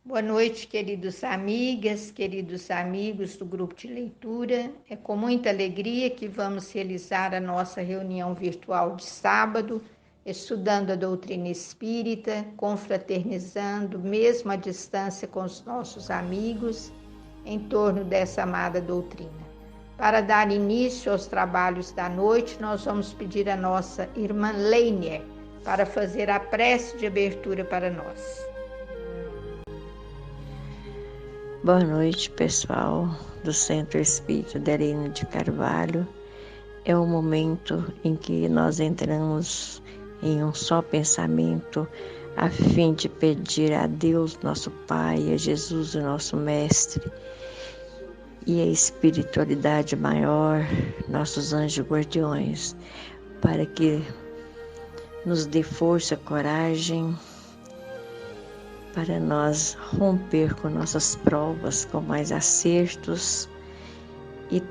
Boa noite, queridos amigas, queridos amigos do grupo de leitura. É com muita alegria que vamos realizar a nossa reunião virtual de sábado, estudando a doutrina espírita, confraternizando, mesmo à distância com os nossos amigos, em torno dessa amada doutrina. Para dar início aos trabalhos da noite, nós vamos pedir a nossa irmã Leiner para fazer a prece de abertura para nós. Boa noite, pessoal do Centro Espírita de Arena de Carvalho. É o momento em que nós entramos em um só pensamento, a fim de pedir a Deus, nosso Pai, a Jesus, o nosso Mestre, e a espiritualidade maior, nossos anjos guardiões, para que nos dê força, coragem, para nós romper com nossas provas, com mais acertos e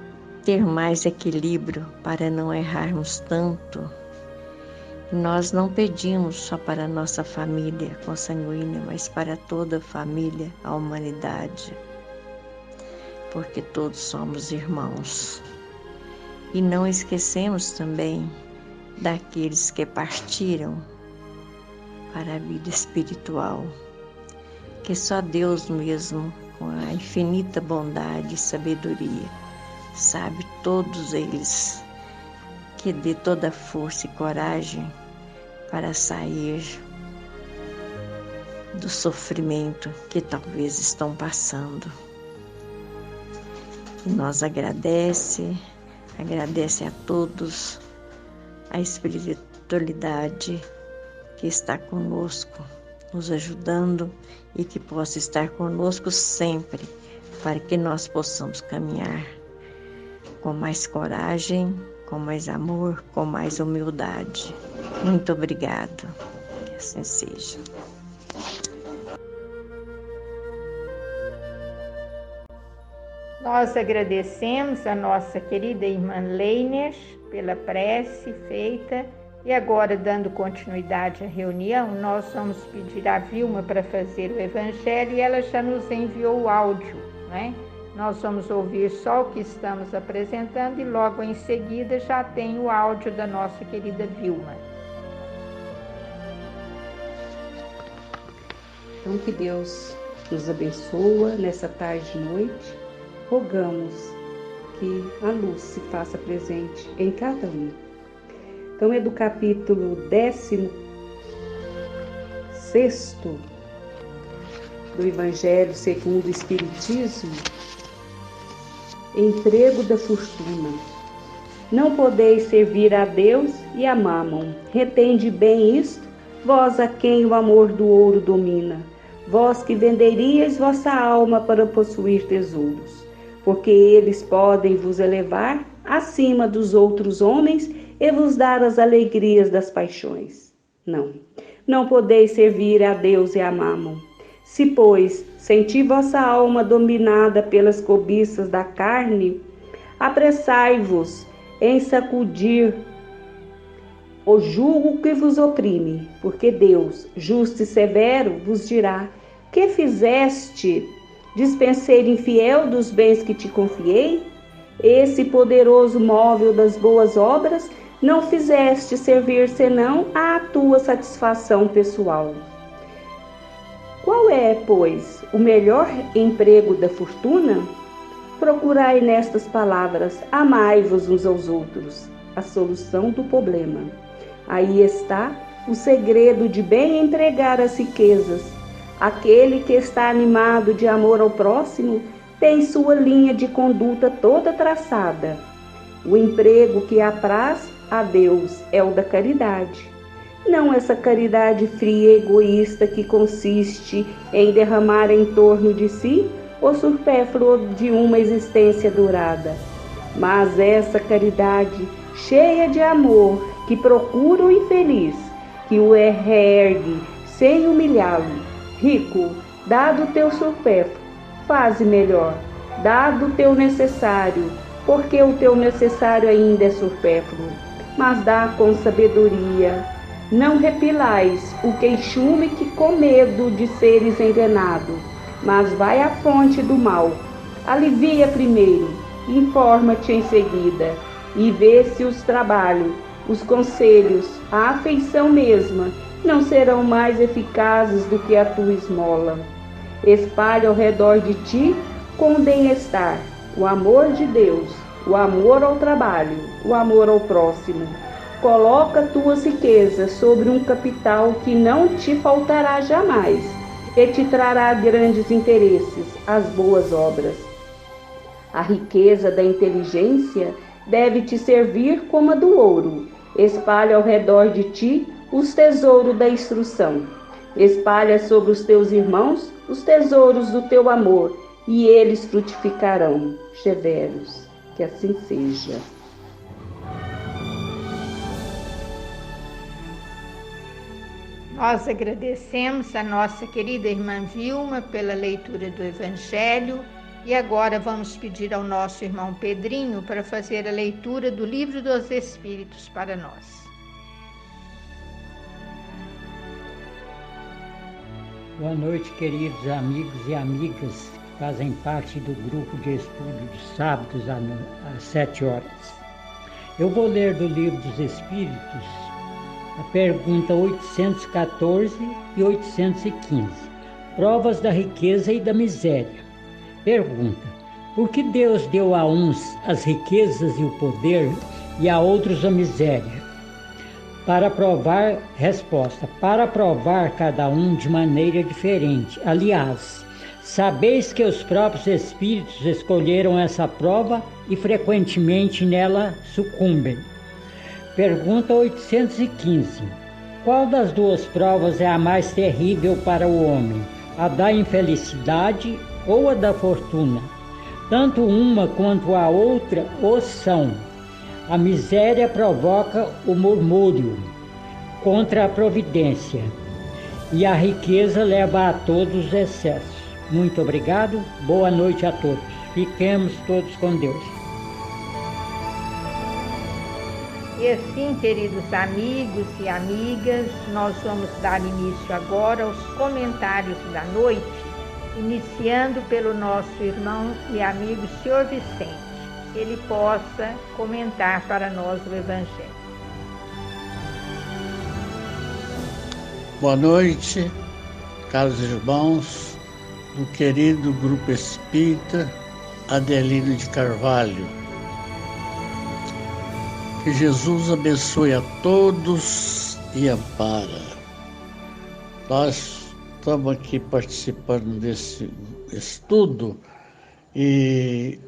ter mais equilíbrio para não errarmos tanto. Nós não pedimos só para a nossa família consanguínea, mas para toda a família, a humanidade, porque todos somos irmãos. E não esquecemos também daqueles que partiram para a vida espiritual, que só Deus mesmo, com a infinita bondade e sabedoria, sabe todos eles, que dê toda a força e coragem para sair do sofrimento que talvez estão passando. E nós agradece a todos a espiritualidade que está conosco, nos ajudando e que possa estar conosco sempre, para que nós possamos caminhar com mais coragem, com mais amor, com mais humildade. Muito obrigado. Que assim seja. Nós agradecemos a nossa querida irmã Leiner pela prece feita e agora, dando continuidade à reunião, nós vamos pedir a Vilma para fazer o evangelho e ela já nos enviou o áudio, né? Nós vamos ouvir só o que estamos apresentando e logo em seguida já tem o áudio da nossa querida Vilma. Então, que Deus nos abençoe nessa tarde e noite. Rogamos que a luz se faça presente em cada um. Então, é do capítulo 16 do Evangelho segundo o Espiritismo, emprego da fortuna. Não podeis servir a Deus e a Mámon. Retende bem isto, vós a quem o amor do ouro domina, vós que venderíeis vossa alma para possuir tesouros, porque eles podem vos elevar acima dos outros homens e vos dar as alegrias das paixões. Não podeis servir a Deus e a Mámon. Se, pois, senti vossa alma dominada pelas cobiças da carne, apressai-vos em sacudir o jugo que vos oprime, porque Deus, justo e severo, vos dirá: que fizeste, dispenseiro infiel dos bens que te confiei? Esse poderoso móvel das boas obras não fizeste servir senão à tua satisfação pessoal. Qual é, pois, o melhor emprego da fortuna? Procurai nestas palavras: amai-vos uns aos outros, a solução do problema. Aí está o segredo de bem empregar as riquezas. Aquele que está animado de amor ao próximo tem sua linha de conduta toda traçada. O emprego que apraz a Deus é o da caridade. Não essa caridade fria e egoísta que consiste em derramar em torno de si o supérfluo de uma existência dourada, mas essa caridade cheia de amor que procura o infeliz, que o reergue sem humilhá-lo. Rico, dado o teu supérfluo, faze melhor, dado o teu necessário, porque o teu necessário ainda é supérfluo, mas dá com sabedoria. Não repilais o queixume que, com medo de seres enganados, mas vai à fonte do mal. Alivia primeiro, informa-te em seguida, e vê se os trabalhos, os conselhos, a afeição mesma, não serão mais eficazes do que a tua esmola. Espalha ao redor de ti com o bem-estar, o amor de Deus, o amor ao trabalho, o amor ao próximo. Coloca tuas riquezas sobre um capital que não te faltará jamais e te trará grandes interesses, as boas obras. A riqueza da inteligência deve te servir como a do ouro. Espalha ao redor de ti os tesouros da instrução. Espalha sobre os teus irmãos os tesouros do teu amor, e eles frutificarão. Cheveros, que assim seja. Nós agradecemos a nossa querida irmã Vilma pela leitura do Evangelho e agora vamos pedir ao nosso irmão Pedrinho para fazer a leitura do Livro dos Espíritos para nós. Boa noite, queridos amigos e amigas que fazem parte do grupo de estudo de sábados às 7 horas. Eu vou ler do Livro dos Espíritos a pergunta 814 e 815. Provas da riqueza e da miséria. Pergunta: por que Deus deu a uns as riquezas e o poder e a outros a miséria? Resposta: para provar cada um de maneira diferente. Aliás, sabeis que os próprios espíritos escolheram essa prova e frequentemente nela sucumbem. Pergunta 815. Qual das duas provas é a mais terrível para o homem? A da infelicidade ou a da fortuna? Tanto uma quanto a outra o são. A miséria provoca o murmúrio contra a providência e a riqueza leva a todos os excessos. Muito obrigado, boa noite a todos. Fiquemos todos com Deus. E assim, queridos amigos e amigas, nós vamos dar início agora aos comentários da noite, iniciando pelo nosso irmão e amigo Senhor Vicente. Ele possa comentar para nós o Evangelho. Boa noite, caros irmãos do querido Grupo Espírita Adelino de Carvalho. Que Jesus abençoe a todos e ampara. Nós estamos aqui participando desse estudo e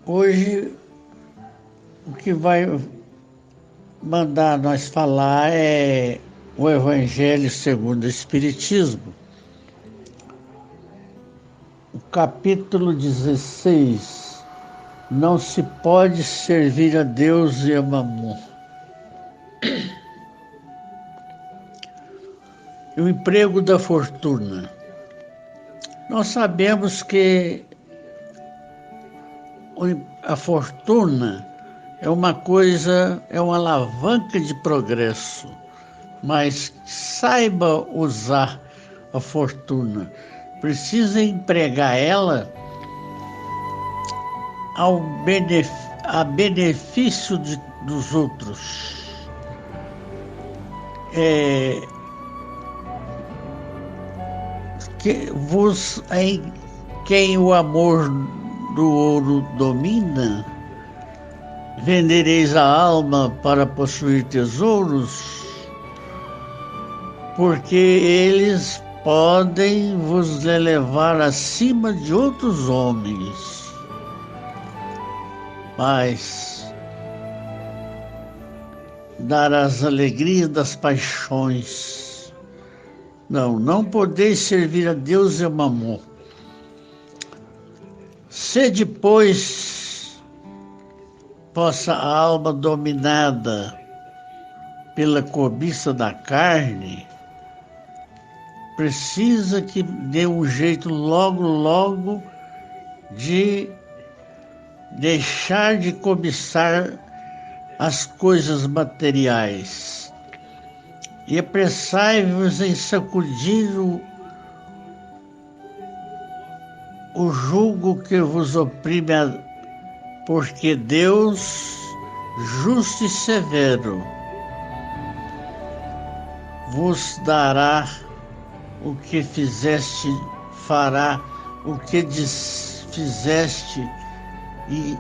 hoje o que vai mandar nós falar é o Evangelho segundo o Espiritismo, o capítulo 16, não se pode servir a Deus e a Mamon. O emprego da fortuna. Nós sabemos que a fortuna é uma coisa, é uma alavanca de progresso, mas saiba usar a fortuna. Precisa empregar ela a benefício dos outros. Quem o amor do ouro domina, vendereis a alma para possuir tesouros, porque eles podem vos elevar acima de outros homens. Mas dar as alegrias das paixões. Não podeis servir a Deus e a Mamon. Se depois vossa alma dominada pela cobiça da carne, precisa que dê um jeito logo de deixar de cobiçar as coisas materiais e apressai-vos em sacudir o jugo que vos oprime, porque Deus, justo e severo, vos dará o que fizeste, fará o que fizeste e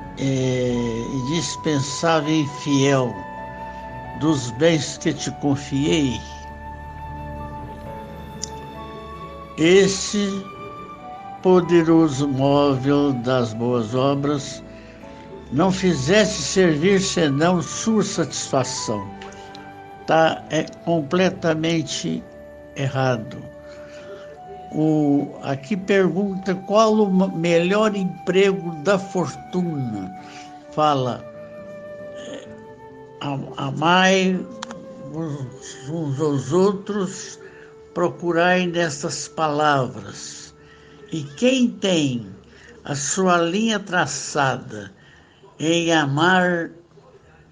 dispensável e fiel dos bens que te confiei. Esse poderoso móvel das boas obras não fizeste servir senão sua satisfação. É completamente errado. Aqui pergunta qual o melhor emprego da fortuna. Fala, amai uns aos outros, procurai nestas palavras. E quem tem a sua linha traçada em amar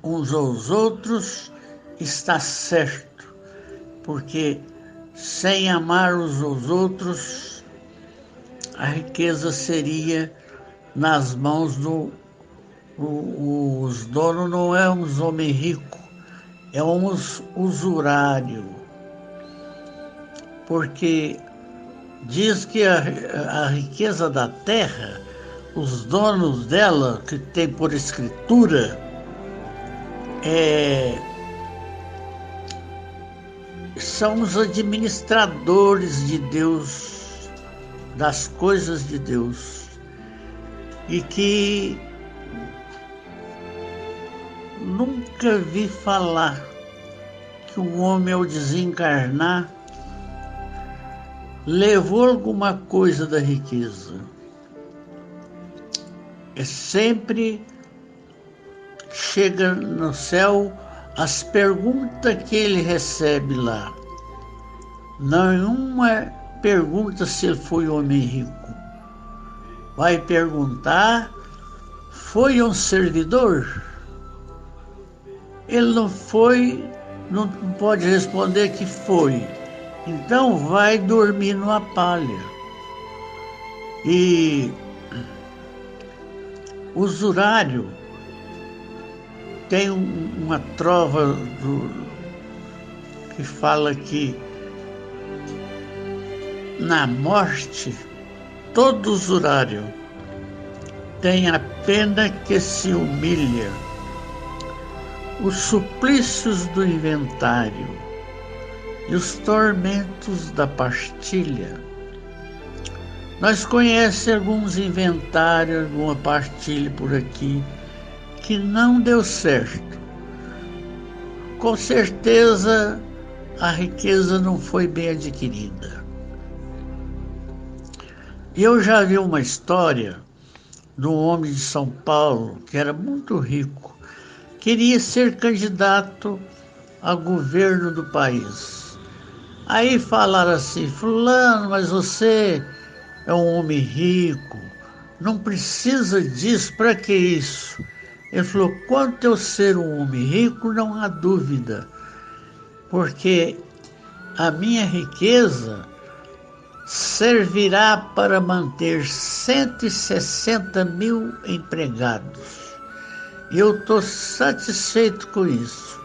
uns aos outros, está certo, porque sem amar uns aos outros, a riqueza seria nas mãos os donos não é uns homens ricos, é uns usurário, porque diz que a riqueza da terra, os donos dela, que tem por escritura, são os administradores de Deus, das coisas de Deus, e que nunca vi falar que o homem, ao desencarnar, levou alguma coisa da riqueza. Sempre chega no céu as perguntas que ele recebe lá. Nenhuma pergunta se ele foi homem rico. Vai perguntar, foi um servidor? Ele não foi, não pode responder que foi. Então vai dormir numa palha. E o usurário tem uma trova que fala que na morte todo usurário tem a pena que se humilha, os suplícios do inventário e os tormentos da partilha. Nós conhecemos alguns inventários, alguma partilha por aqui, que não deu certo. Com certeza, a riqueza não foi bem adquirida. Eu já vi uma história de um homem de São Paulo, que era muito rico, queria ser candidato a governo do país. Aí falaram assim, fulano, mas você é um homem rico, não precisa disso, para que isso? Ele falou, quanto eu ser um homem rico, não há dúvida, porque a minha riqueza servirá para manter 160 mil empregados. E eu estou satisfeito com isso.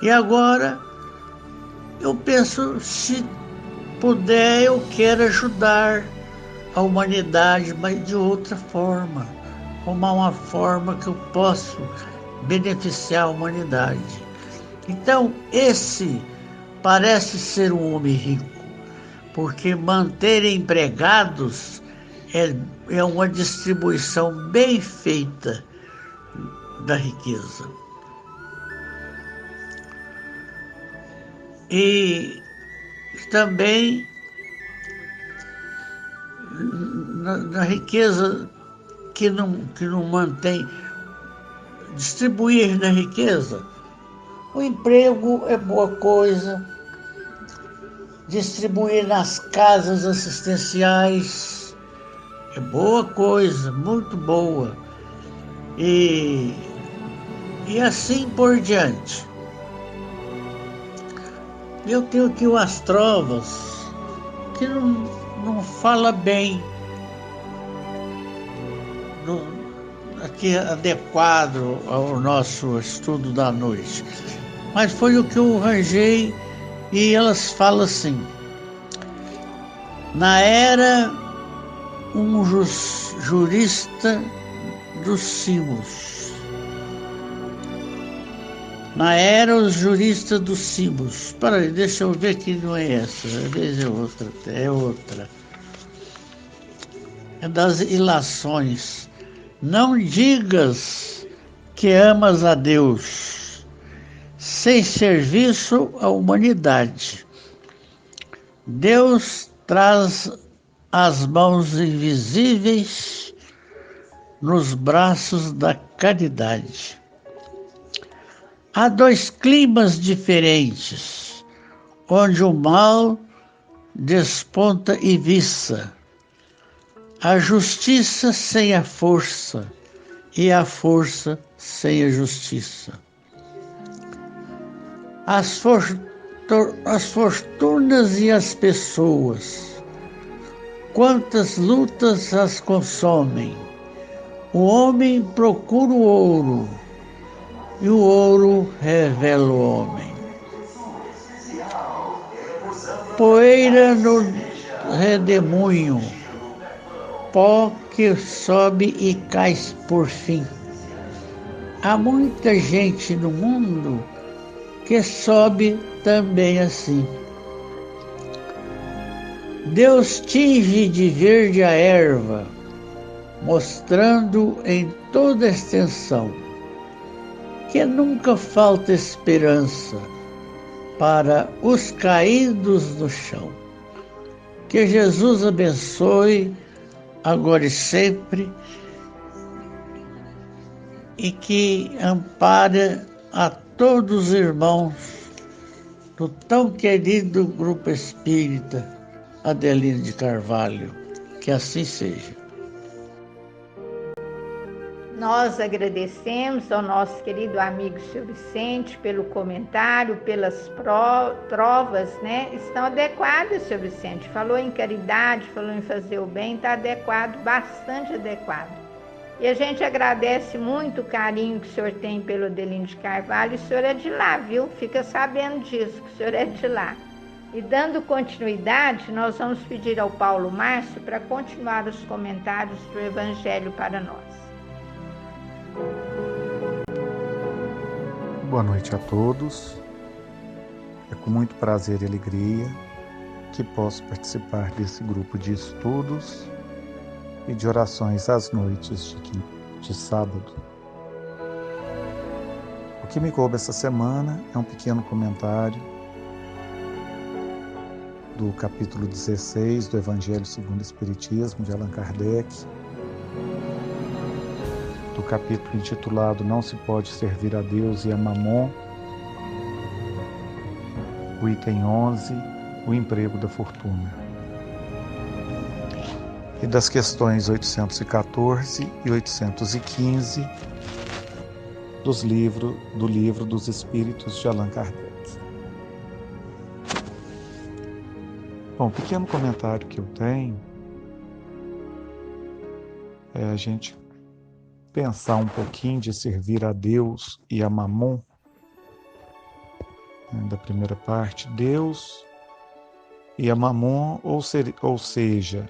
E agora, eu penso, se puder, eu quero ajudar a humanidade, mas de outra forma, arrumar uma forma que eu possa beneficiar a humanidade. Então, esse parece ser um homem rico, porque manter empregados é uma distribuição bem feita da riqueza. E também na riqueza que não mantém, distribuir na riqueza, o emprego é boa coisa, distribuir nas casas assistenciais é boa coisa, muito boa, e assim por diante. Eu tenho aqui umas trovas que não fala bem aqui adequado ao nosso estudo da noite. Mas foi o que eu arranjei e elas falam assim: na era um jurista dos cimos. Na era os juristas dos cimos. Peraí, deixa eu ver que não é essa, às vezes é outra. É das ilações. Não digas que amas a Deus sem serviço à humanidade. Deus traz as mãos invisíveis nos braços da caridade. Há dois climas diferentes, onde o mal desponta e viça. A justiça sem a força e a força sem a justiça. As fortunas e as pessoas, quantas lutas as consomem. O homem procura o ouro e o ouro revela o homem. Poeira no redemoinho, pó que sobe e cai por fim. Há muita gente no mundo que sobe também assim. Deus tinge de verde a erva, mostrando em toda extensão que nunca falta esperança para os caídos no chão. Que Jesus abençoe agora e sempre, e que ampare a todos os irmãos do tão querido Grupo Espírita Adelino de Carvalho. Que assim seja. Nós agradecemos ao nosso querido amigo Sr. Vicente pelo comentário, pelas provas, né? Estão adequadas, Sr. Vicente. Falou em caridade, falou em fazer o bem, está adequado, bastante adequado. E a gente agradece muito o carinho que o senhor tem pelo Adelino de Carvalho. E o senhor é de lá, viu? Fica sabendo disso, que o senhor é de lá. E dando continuidade, nós vamos pedir ao Paulo Márcio para continuar os comentários do Evangelho para nós. Boa noite a todos. É com muito prazer e alegria que posso participar desse grupo de estudos e de orações às noites de sábado. O que me coube essa semana é um pequeno comentário do capítulo 16 do Evangelho segundo o Espiritismo de Allan Kardec, do capítulo intitulado Não se pode servir a Deus e a Mamon, o item 11, o emprego da fortuna, e das questões 814 e 815 do livro dos Espíritos de Allan Kardec. Bom, o pequeno comentário que eu tenho é a gente pensar um pouquinho de servir a Deus e a Mamon, da primeira parte, Deus e a Mamon, ou seja,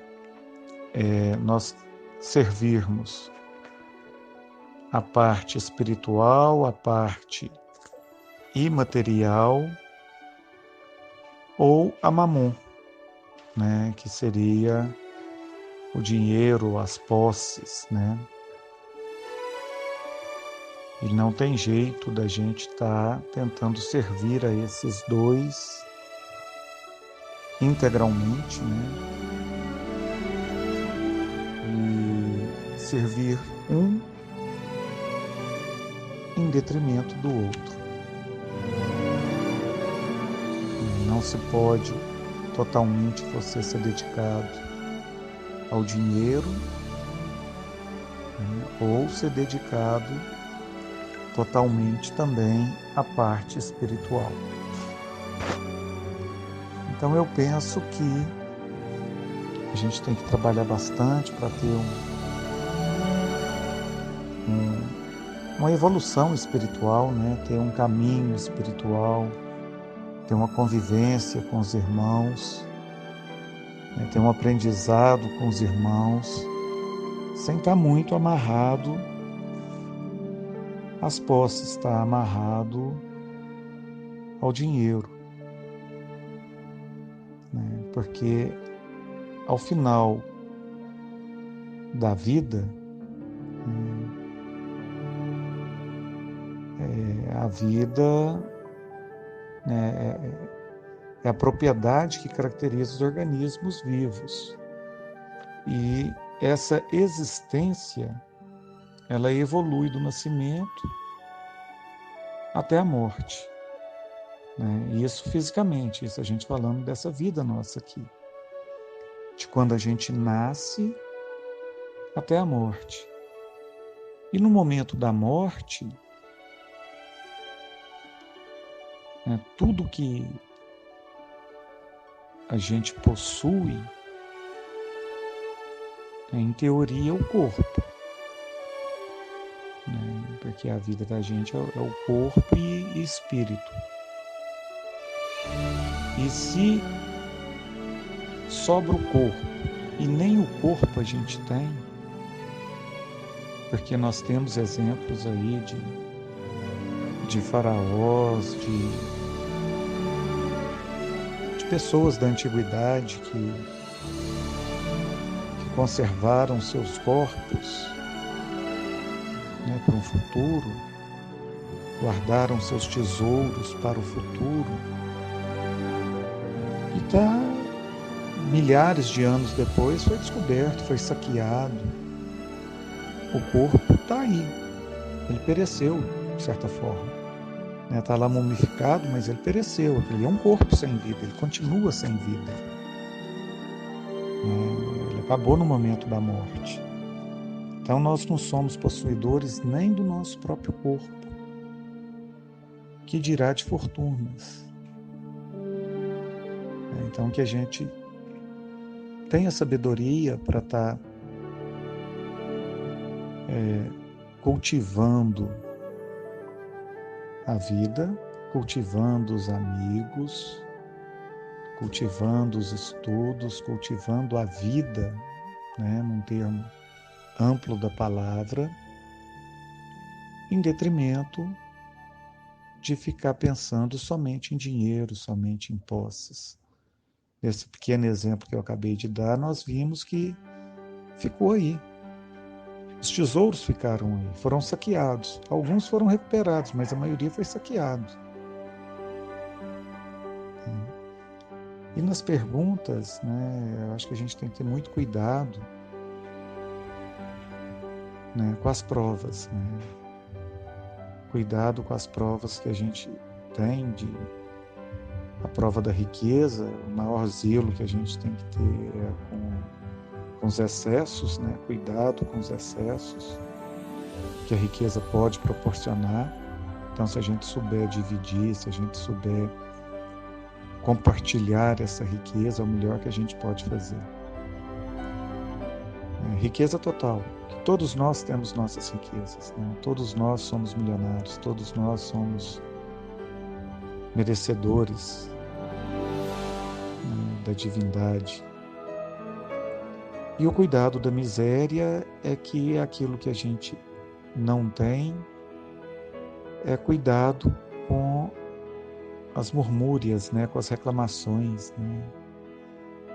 nós servirmos a parte espiritual, a parte imaterial, ou a Mamon, né, que seria o dinheiro, as posses, né? E não tem jeito da gente estar tentando servir a esses dois integralmente, né? E servir um em detrimento do outro. E não se pode totalmente você ser dedicado ao dinheiro, né? Ou ser dedicado totalmente também à parte espiritual. Então eu penso que a gente tem que trabalhar bastante para ter uma evolução espiritual, né? Ter um caminho espiritual, ter uma convivência com os irmãos, né? Ter um aprendizado com os irmãos, sem estar muito amarrado às posses, estar amarrado ao dinheiro, né? Porque ao final da vida, a vida, né, é a propriedade que caracteriza os organismos vivos. E essa existência, ela evolui do nascimento até a morte, né? E isso fisicamente, isso a gente falando dessa vida nossa aqui, de quando a gente nasce até a morte. E no momento da morte, né, tudo que a gente possui, em teoria, é o corpo, né? Porque a vida da gente é o corpo e espírito. E se sobra o corpo e nem o corpo a gente tem, porque nós temos exemplos aí de faraós, de pessoas da antiguidade que conservaram seus corpos, né, para um futuro, guardaram seus tesouros para o futuro, e milhares de anos depois foi descoberto, foi saqueado. O corpo está aí, ele pereceu de certa forma. Está lá mumificado, mas ele pereceu. Ele é um corpo sem vida, ele continua sem vida. Ele acabou no momento da morte. Então nós não somos possuidores nem do nosso próprio corpo, que dirá de fortunas. Então que a gente tenha sabedoria para estar cultivando a vida, cultivando os amigos, cultivando os estudos, cultivando a vida, né, num termo amplo da palavra, em detrimento de ficar pensando somente em dinheiro, somente em posses. Esse pequeno exemplo que eu acabei de dar, nós vimos que ficou aí. Os tesouros ficaram aí, foram saqueados. Alguns foram recuperados, mas a maioria foi saqueado. E nas perguntas, né, eu acho que a gente tem que ter muito cuidado, né, com as provas. Né? Cuidado com as provas que a gente tem, a prova da riqueza, o maior zelo que a gente tem que ter é com os excessos, né? Cuidado com os excessos que a riqueza pode proporcionar. Então, se a gente souber dividir, se a gente souber compartilhar essa riqueza, é o melhor que a gente pode fazer. Riqueza total. Todos nós temos nossas riquezas, né? Todos nós somos milionários, todos nós somos merecedores, né, da divindade. E o cuidado da miséria é que aquilo que a gente não tem é cuidado com as murmúrias, né, com as reclamações, né?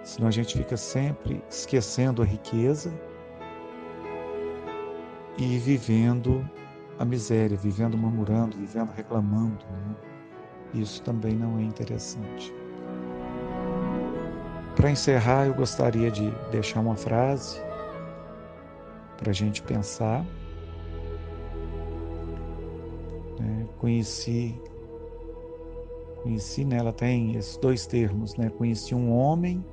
Senão a gente fica sempre esquecendo a riqueza e vivendo a miséria, vivendo murmurando, vivendo reclamando, né? Isso também não é interessante. Para encerrar, eu gostaria de deixar uma frase para a gente pensar. Conheci, né, ela tem esses dois termos, né? Conheci um homem,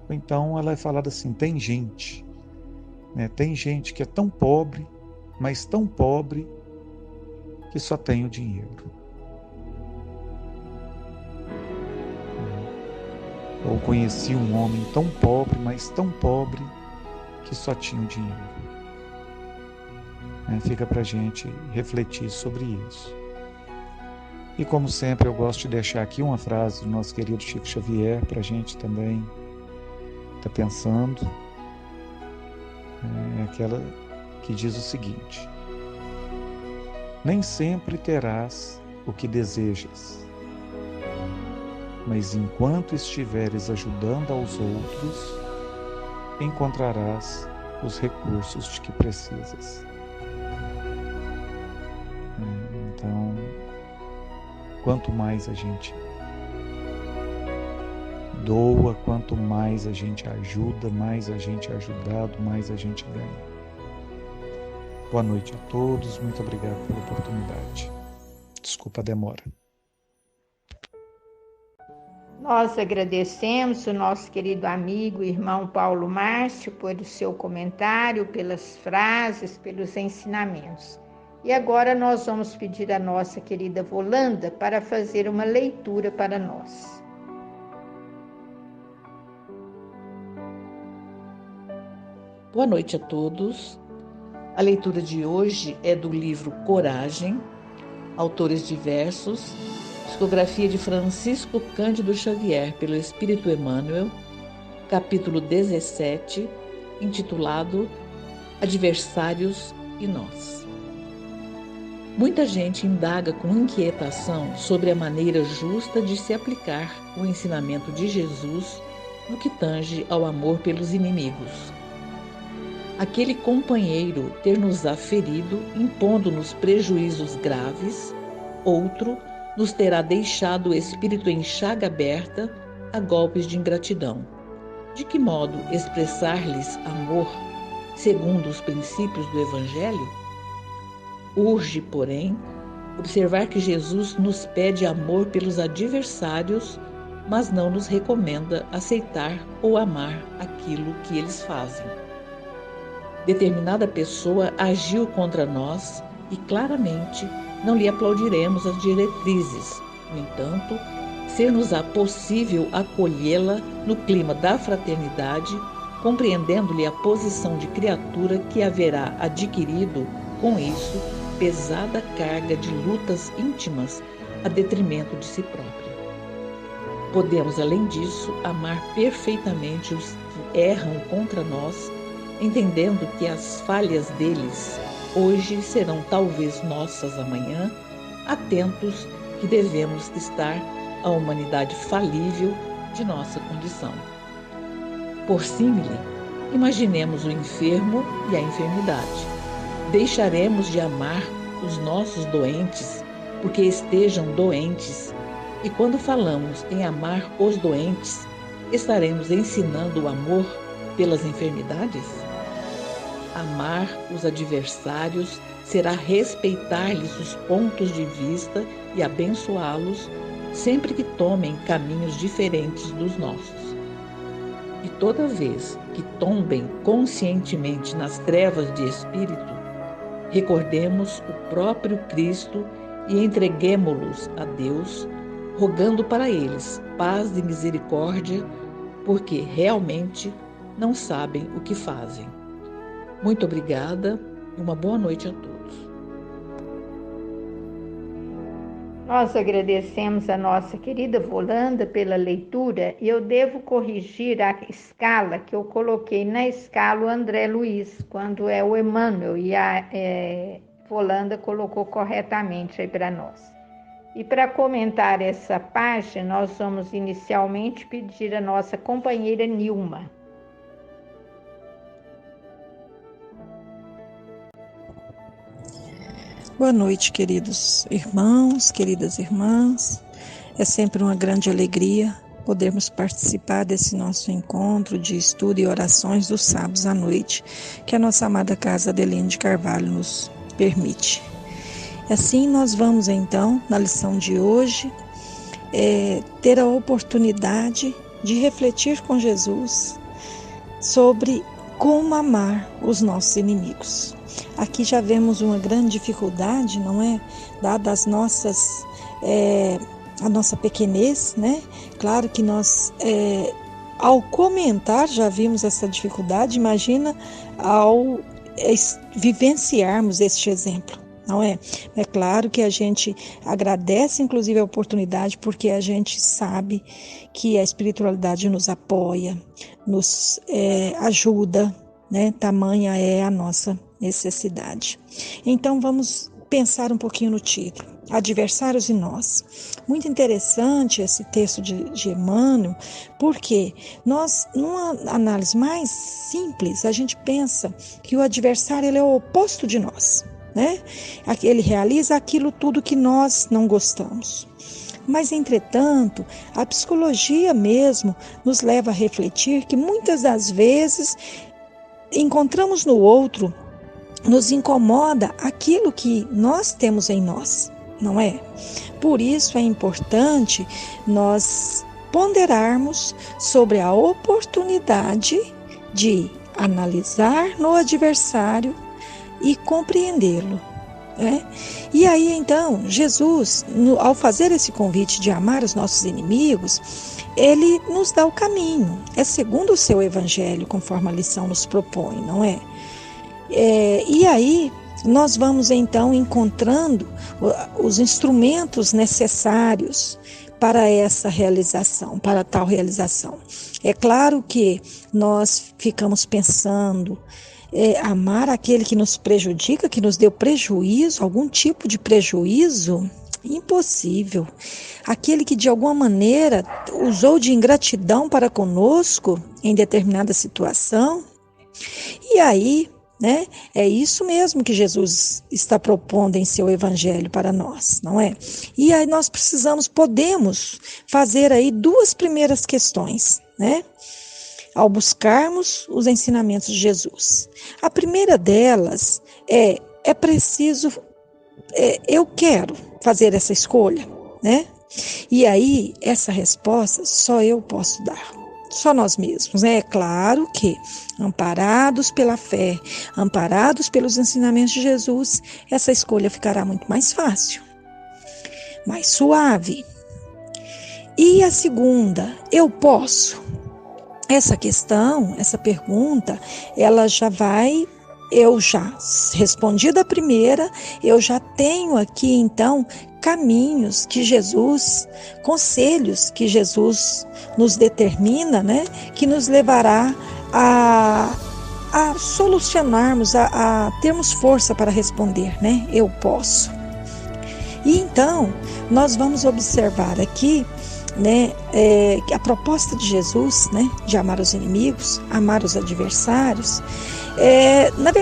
ou então ela é falada assim, tem gente, né? Tem gente que é tão pobre, mas tão pobre que só tem o dinheiro. Ou conheci um homem tão pobre, mas tão pobre que só tinha o dinheiro. Fica para a gente refletir sobre isso. E como sempre, eu gosto de deixar aqui uma frase do nosso querido Chico Xavier para a gente também estar pensando. É aquela que diz o seguinte: nem sempre terás o que desejas, mas enquanto estiveres ajudando aos outros, encontrarás os recursos de que precisas. Então, quanto mais a gente doa, quanto mais a gente ajuda, mais a gente é ajudado, mais a gente ganha. Boa noite a todos, muito obrigado pela oportunidade. Desculpa a demora. Nós agradecemos o nosso querido amigo, irmão Paulo Márcio, por o seu comentário, pelas frases, pelos ensinamentos. E agora nós vamos pedir à nossa querida Volanda para fazer uma leitura para nós. Boa noite a todos. A leitura de hoje é do livro Coragem, autores diversos, psicografia de Francisco Cândido Xavier, pelo Espírito Emmanuel, capítulo 17, intitulado Adversários e Nós. Muita gente indaga com inquietação sobre a maneira justa de se aplicar o ensinamento de Jesus no que tange ao amor pelos inimigos. Aquele companheiro ter-nos-á ferido, impondo-nos prejuízos graves, outro nos terá deixado o espírito em chaga aberta a golpes de ingratidão. De que modo expressar-lhes amor segundo os princípios do Evangelho? Urge, porém, observar que Jesus nos pede amor pelos adversários, mas não nos recomenda aceitar ou amar aquilo que eles fazem. Determinada pessoa agiu contra nós e claramente não lhe aplaudiremos as diretrizes. No entanto, ser-nos-á possível acolhê-la no clima da fraternidade, compreendendo-lhe a posição de criatura que haverá adquirido, com isso, pesada carga de lutas íntimas a detrimento de si própria. Podemos, além disso, amar perfeitamente os que erram contra nós, entendendo que as falhas deles hoje serão talvez nossas amanhã, atentos que devemos estar à humanidade falível de nossa condição. Por símile, imaginemos o enfermo e a enfermidade. Deixaremos de amar os nossos doentes porque estejam doentes, e quando falamos em amar os doentes, estaremos ensinando o amor pelas enfermidades? Amar os adversários será respeitar-lhes os pontos de vista e abençoá-los sempre que tomem caminhos diferentes dos nossos. E toda vez que tombem conscientemente nas trevas de espírito, recordemos o próprio Cristo e entreguemo-los a Deus, rogando para eles paz e misericórdia, porque realmente não sabem o que fazem. Muito obrigada e uma boa noite a todos. Nós agradecemos a nossa querida Volanda pela leitura e eu devo corrigir a escala que eu coloquei na escala o André Luiz, quando é o Emmanuel, e a Volanda colocou corretamente aí para nós. E para comentar essa página, nós vamos inicialmente pedir a nossa companheira Nilma. Boa noite, queridos irmãos, queridas irmãs. É sempre uma grande alegria podermos participar desse nosso encontro de estudo e orações dos sábados à noite, que a nossa amada Casa Adelino de Carvalho nos permite. Assim, nós vamos então, na lição de hoje, ter a oportunidade de refletir com Jesus sobre como amar os nossos inimigos. Aqui já vemos uma grande dificuldade, não é? Dada a nossa pequenez, né? Claro que nós, ao comentar, já vimos essa dificuldade. Imagina ao vivenciarmos este exemplo, não é? É claro que a gente agradece, inclusive, a oportunidade, porque a gente sabe que a espiritualidade nos apoia, nos ajuda, né? Tamanha é a nossa necessidade. Então, vamos pensar um pouquinho no título, Adversários e Nós. Muito interessante esse texto de Emmanuel, porque nós, numa análise mais simples, a gente pensa que o adversário ele é o oposto de nós, né? Ele realiza aquilo tudo que nós não gostamos. Mas, entretanto, a psicologia mesmo nos leva a refletir que muitas das vezes encontramos no outro, nos incomoda aquilo que nós temos em nós, não é? Por isso é importante nós ponderarmos sobre a oportunidade de analisar no adversário e compreendê-lo, né? E aí então, Jesus, ao fazer esse convite de amar os nossos inimigos, ele nos dá o caminho, é segundo o seu evangelho, conforme a lição nos propõe, não é? E aí nós vamos então encontrando os instrumentos necessários para essa realização, para tal realização. É claro que nós ficamos pensando, amar aquele que nos prejudica, que nos deu prejuízo, algum tipo de prejuízo, impossível. Aquele que de alguma maneira usou de ingratidão para conosco em determinada situação. E aí, né? É isso mesmo que Jesus está propondo em seu evangelho para nós, não é? E aí nós podemos fazer aí duas primeiras questões, né? Ao buscarmos os ensinamentos de Jesus. A primeira delas é preciso, eu quero fazer essa escolha, né? E aí essa resposta só eu posso dar. Só nós mesmos, né? É claro que, amparados pela fé, amparados pelos ensinamentos de Jesus, essa escolha ficará muito mais fácil, mais suave. E a segunda, eu posso? Essa questão, essa pergunta, ela eu já respondi da primeira, eu já tenho aqui então caminhos que Jesus, conselhos que Jesus nos determina, né, que nos levará a solucionarmos, a termos força para responder, né, eu posso. E então, nós vamos observar aqui, né, a proposta de Jesus, né, de amar os inimigos, amar os adversários,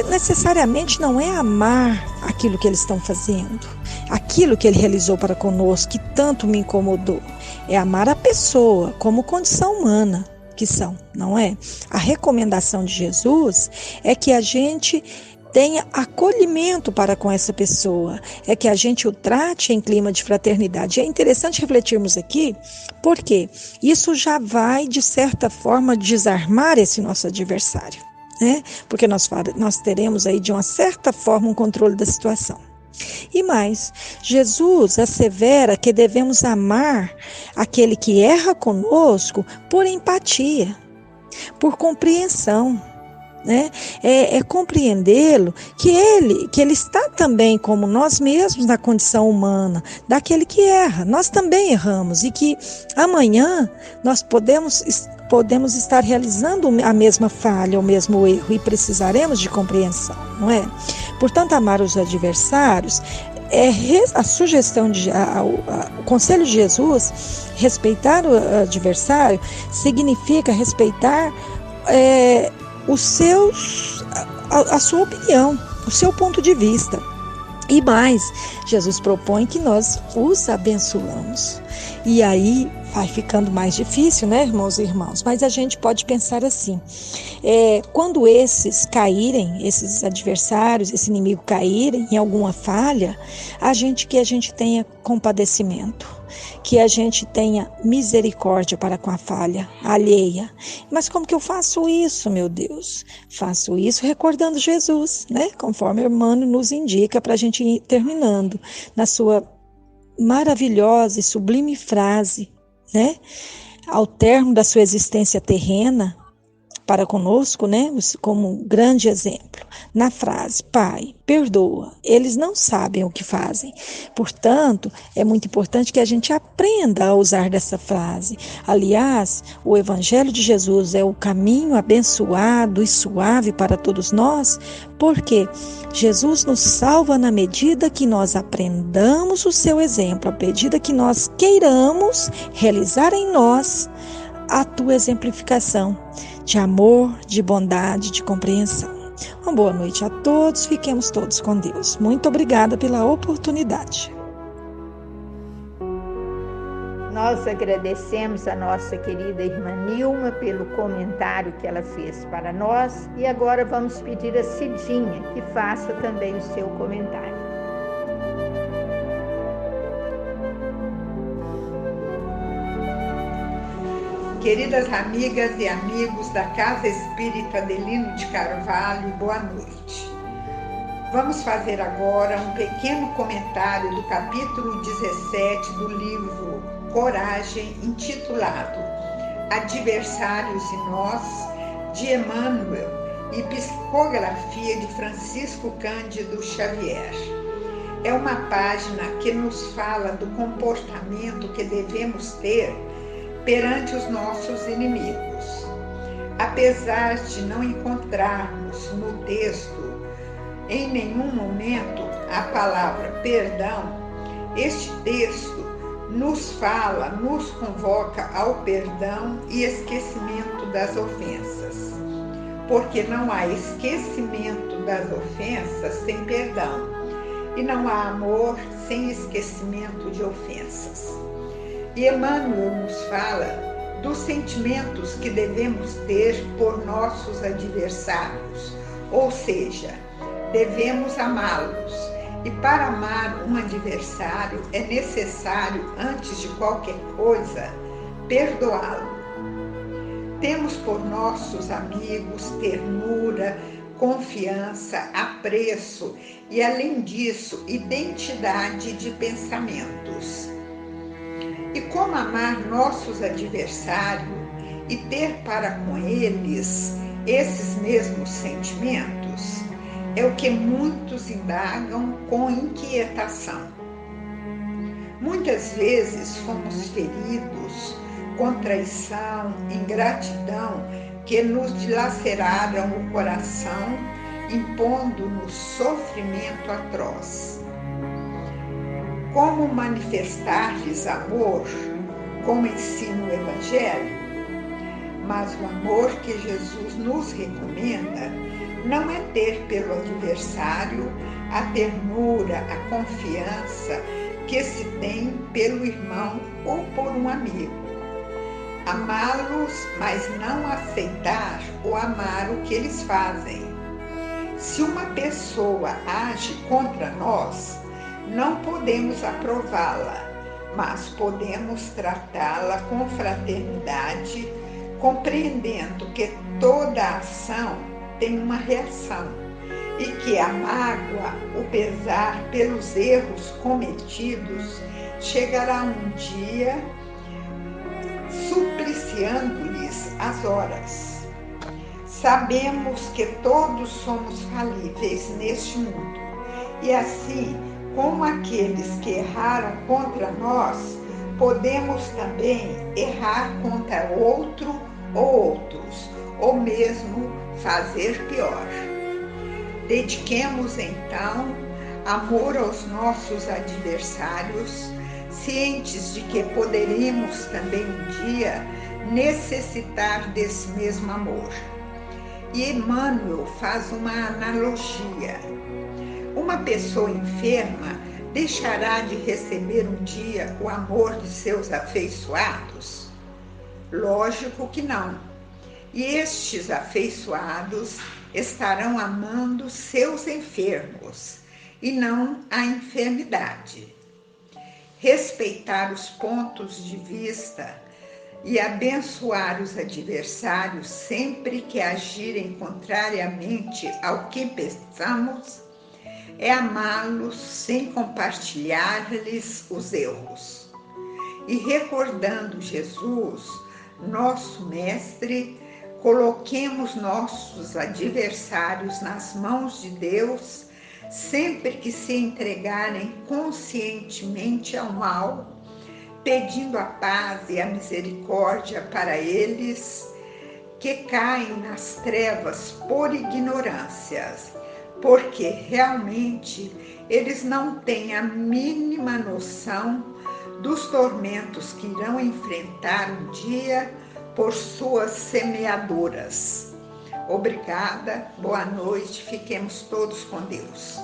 necessariamente não é amar aquilo que eles estão fazendo, aquilo que ele realizou para conosco, que tanto me incomodou. É amar a pessoa como condição humana que são, não é? A recomendação de Jesus é que a gente tenha acolhimento para com essa pessoa, é que a gente o trate em clima de fraternidade. É interessante refletirmos aqui, porque isso já vai, de certa forma, desarmar esse nosso adversário, né? Porque nós teremos aí, de uma certa forma, um controle da situação. E mais, Jesus assevera que devemos amar aquele que erra conosco por empatia, por compreensão, né? É compreendê-lo que ele está também como nós mesmos na condição humana, daquele que erra. Nós também erramos e que amanhã nós podemos estar realizando a mesma falha, o mesmo erro e precisaremos de compreensão, não é? Portanto, amar os adversários a sugestão, o conselho de Jesus, respeitar o adversário, significa respeitar a sua opinião, o seu ponto de vista. E mais, Jesus propõe que nós os abençoamos. E aí vai ficando mais difícil, né, irmãos e irmãos? Mas a gente pode pensar assim, quando esses caírem, esses adversários, esse inimigo caírem em alguma falha, que a gente tenha compadecimento, que a gente tenha misericórdia para com a falha alheia. Mas como que eu faço isso, meu Deus? Faço isso recordando Jesus, né? Conforme o Emmanuel nos indica, para a gente ir terminando na sua maravilhosa e sublime frase, né? Ao termo da sua existência terrena, para conosco, né, como um grande exemplo. Na frase, Pai, perdoa, eles não sabem o que fazem. Portanto, é muito importante que a gente aprenda a usar dessa frase. Aliás, o Evangelho de Jesus é o caminho abençoado e suave para todos nós, porque Jesus nos salva na medida que nós aprendamos o seu exemplo, à medida que nós queiramos realizar em nós a tua exemplificação de amor, de bondade, de compreensão. Uma boa noite a todos, fiquemos todos com Deus. Muito obrigada pela oportunidade. Nós agradecemos a nossa querida irmã Nilma pelo comentário que ela fez para nós e agora vamos pedir a Cidinha que faça também o seu comentário. Queridas amigas e amigos da Casa Espírita Adelino de Carvalho, boa noite. Vamos fazer agora um pequeno comentário do capítulo 17 do livro Coragem, intitulado Adversários e Nós, de Emmanuel, e psicografia de Francisco Cândido Xavier. É uma página que nos fala do comportamento que devemos ter perante os nossos inimigos. Apesar de não encontrarmos no texto em nenhum momento a palavra perdão, este texto nos fala, nos convoca ao perdão e esquecimento das ofensas, porque não há esquecimento das ofensas sem perdão, e não há amor sem esquecimento de ofensas. E Emmanuel nos fala dos sentimentos que devemos ter por nossos adversários, ou seja, devemos amá-los. E para amar um adversário é necessário, antes de qualquer coisa, perdoá-lo. Temos por nossos amigos ternura, confiança, apreço e, além disso, identidade de pensamentos. E como amar nossos adversários e ter para com eles esses mesmos sentimentos? É o que muitos indagam com inquietação. Muitas vezes fomos feridos com traição, ingratidão, que nos dilaceraram o coração, impondo-nos sofrimento atroz. Como manifestar-lhes amor, como ensina o Evangelho? Mas o amor que Jesus nos recomenda não é ter pelo adversário a ternura, a confiança que se tem pelo irmão ou por um amigo. Amá-los, mas não aceitar ou amar o que eles fazem. Se uma pessoa age contra nós, não podemos aprová-la, mas podemos tratá-la com fraternidade, compreendendo que toda ação tem uma reação e que a mágoa, o pesar pelos erros cometidos chegará um dia supliciando-lhes as horas. Sabemos que todos somos falíveis neste mundo e assim, como aqueles que erraram contra nós, podemos também errar contra outro ou outros, ou mesmo fazer pior. Dediquemos então amor aos nossos adversários, cientes de que poderemos também um dia necessitar desse mesmo amor. E Emmanuel faz uma analogia. Uma pessoa enferma deixará de receber um dia o amor de seus afeiçoados? Lógico que não. E estes afeiçoados estarão amando seus enfermos e não a enfermidade. Respeitar os pontos de vista e abençoar os adversários sempre que agirem contrariamente ao que pensamos é amá-los sem compartilhar-lhes os erros. E recordando Jesus, nosso mestre, Coloquemos nossos adversários nas mãos de Deus sempre que se entregarem conscientemente ao mal, pedindo a paz e a misericórdia para eles que caem nas trevas por ignorância, porque realmente eles não têm a mínima noção dos tormentos que irão enfrentar um dia por suas semeadoras. Obrigada, boa noite, fiquemos todos com Deus.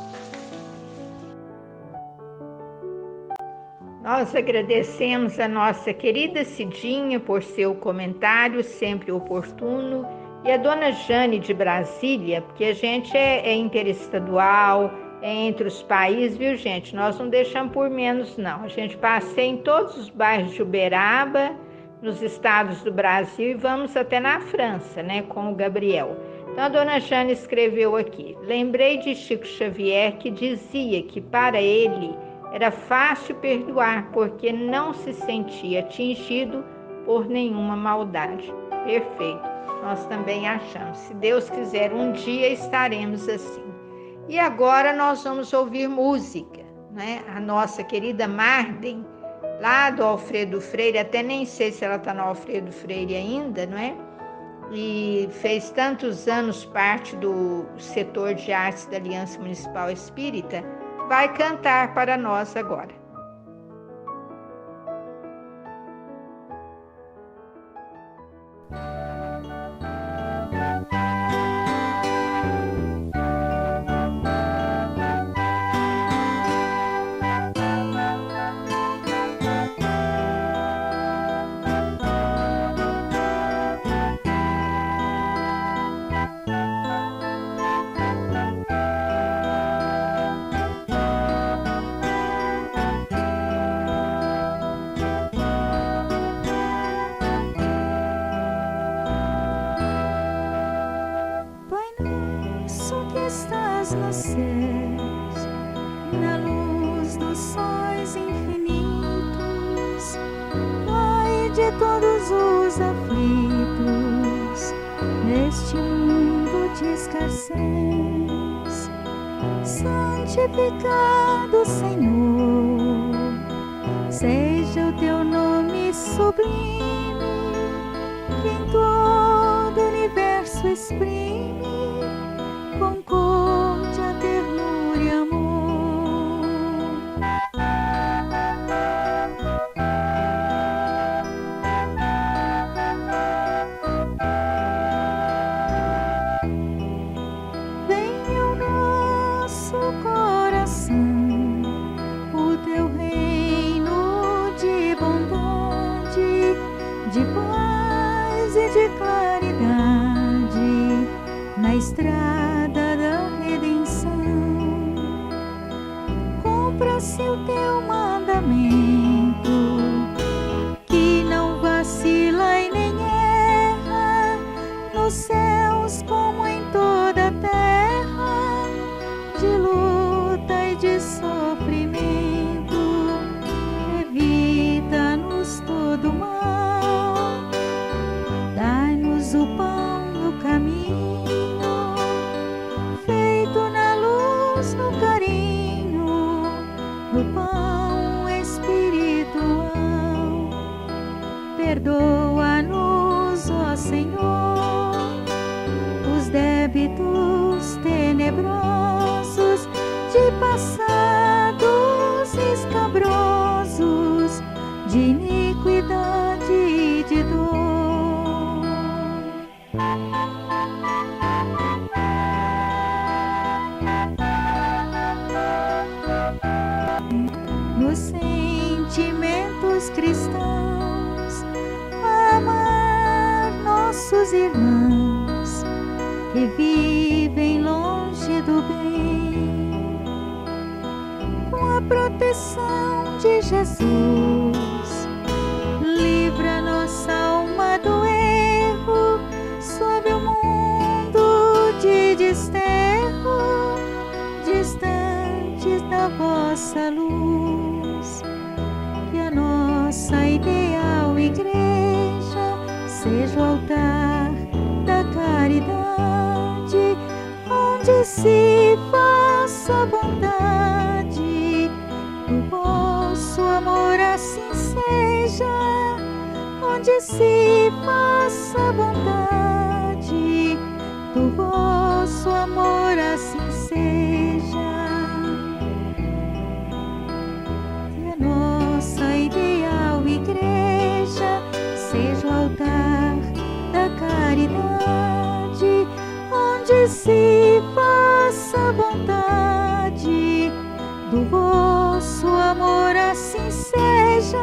Nós agradecemos a nossa querida Cidinha por seu comentário sempre oportuno e a dona Jane de Brasília, porque a gente é interestadual, é entre os países, viu gente? Nós não deixamos por menos não. A gente passeia em todos os bairros de Uberaba, nos estados do Brasil e vamos até na França, né, com o Gabriel. Então a dona Jane escreveu aqui: lembrei de Chico Xavier que dizia que para ele era fácil perdoar porque não se sentia atingido por nenhuma maldade. Perfeito, nós também achamos. Se Deus quiser, um dia estaremos assim. E agora nós vamos ouvir música, né? A nossa querida Marden, lá do Alfredo Freire, até nem sei se ela está no Alfredo Freire ainda, não é? E fez tantos anos parte do setor de artes da Aliança Municipal Espírita, vai cantar para nós agora. Nos céus, na luz dos sóis infinitos, Pai de todos os aflitos, neste mundo de escassez, santificado Senhor, seja o teu nome sublime, que em todo o universo exprime concórdia, ternura e amor. Venha ao nosso coração o teu reino de bondade, de paz e de claridade na estrada da redenção. Cumpra-se o teu mandamento, que não vacila e nem erra, nos céus como em toda a terra, de luta e de sofrimento. Evita-nos todo mal, dai-nos o pão no caminho, no carinho, no pão espiritual. Perdoa-nos, ó Senhor, os débitos tenebrosos de passados escabrosos, de iniquidade e de dor. Nos sentimentos cristãos, amar nossos irmãos que vivem longe do bem, com a proteção de Jesus, livra nossa alma do erro, sob o mundo de desterro, distantes da vossa luz, que a nossa ideal igreja seja o altar da onde se faça bondade, o vosso amor assim seja, onde se faça bondade, do vosso amor assim seja. Que a nossa ideal igreja seja o altar da caridade, onde se faça bondade, do vosso amor assim seja,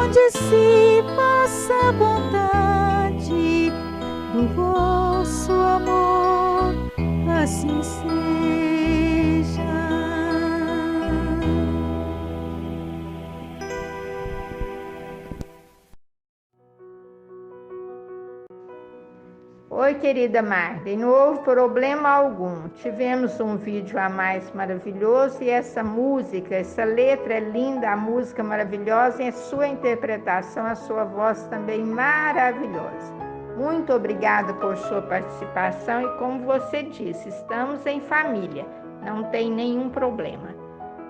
onde se faça bondade, do vosso amor assim seja. Oi, querida Magda, não houve problema algum. Tivemos um vídeo a mais maravilhoso e essa música, essa letra é linda, a música maravilhosa e a sua interpretação, a sua voz também maravilhosa. Muito obrigada por sua participação e como você disse, estamos em família, não tem nenhum problema.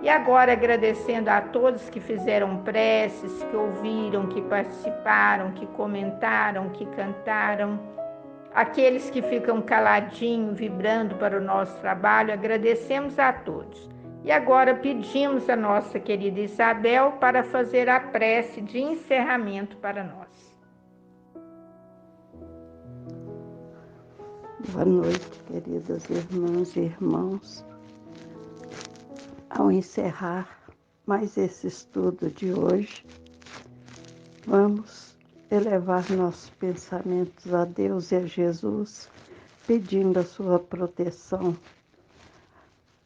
E agora agradecendo a todos que fizeram preces, que ouviram, que participaram, que comentaram, que cantaram. Aqueles que ficam caladinhos, vibrando para o nosso trabalho, agradecemos a todos. E agora pedimos a nossa querida Isabel para fazer a prece de encerramento para nós. Boa noite, queridas irmãs e irmãos. Ao encerrar mais esse estudo de hoje, vamos elevar nossos pensamentos a Deus e a Jesus, pedindo a sua proteção,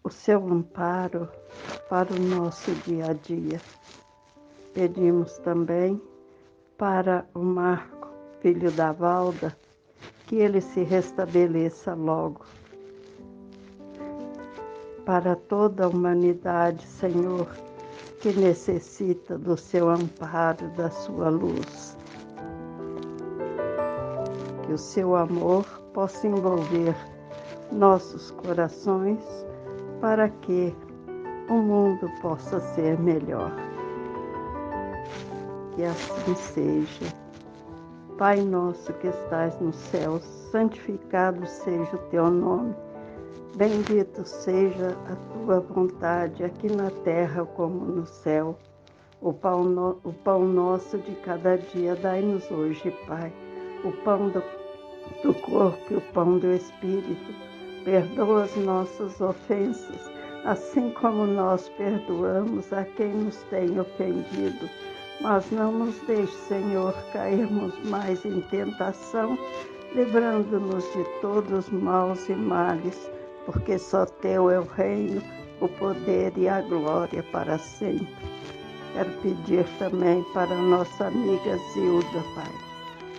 o seu amparo para o nosso dia a dia. Pedimos também para o Marco, filho da Valda, que ele se restabeleça logo. Para toda a humanidade, Senhor, que necessita do seu amparo, da sua luz. Que o seu amor possa envolver nossos corações para que o mundo possa ser melhor. Que assim seja. Pai nosso que estás nos céus, santificado seja o teu nome. Bendito seja a tua vontade, aqui na terra como no céu. O pão nosso de cada dia dai-nos hoje, Pai. O pão do corpo e o pão do Espírito. Perdoa as nossas ofensas, assim como nós perdoamos a quem nos tem ofendido. Mas não nos deixe, Senhor, cairmos mais em tentação, livrando-nos de todos os maus e males, porque só teu é o reino, o poder e a glória para sempre. Quero pedir também para a nossa amiga Zilda, Pai.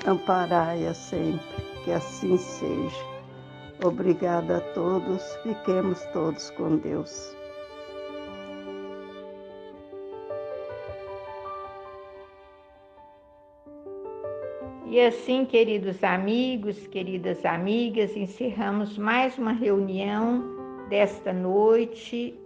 Amparai-a sempre, que assim seja. Obrigada a todos, fiquemos todos com Deus. E assim, queridos amigos, queridas amigas, encerramos mais uma reunião desta noite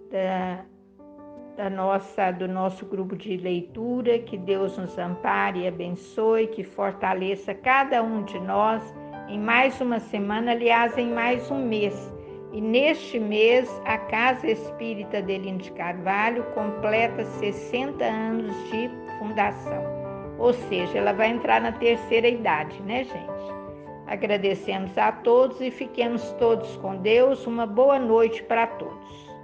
do nosso grupo de leitura. Que Deus nos ampare e abençoe, que fortaleça cada um de nós em mais uma semana, aliás, em mais um mês. E neste mês, a Casa Espírita Adelino de Carvalho completa 60 anos de fundação. Ou seja, ela vai entrar na terceira idade, né, gente? Agradecemos a todos e fiquemos todos com Deus. Uma boa noite para todos.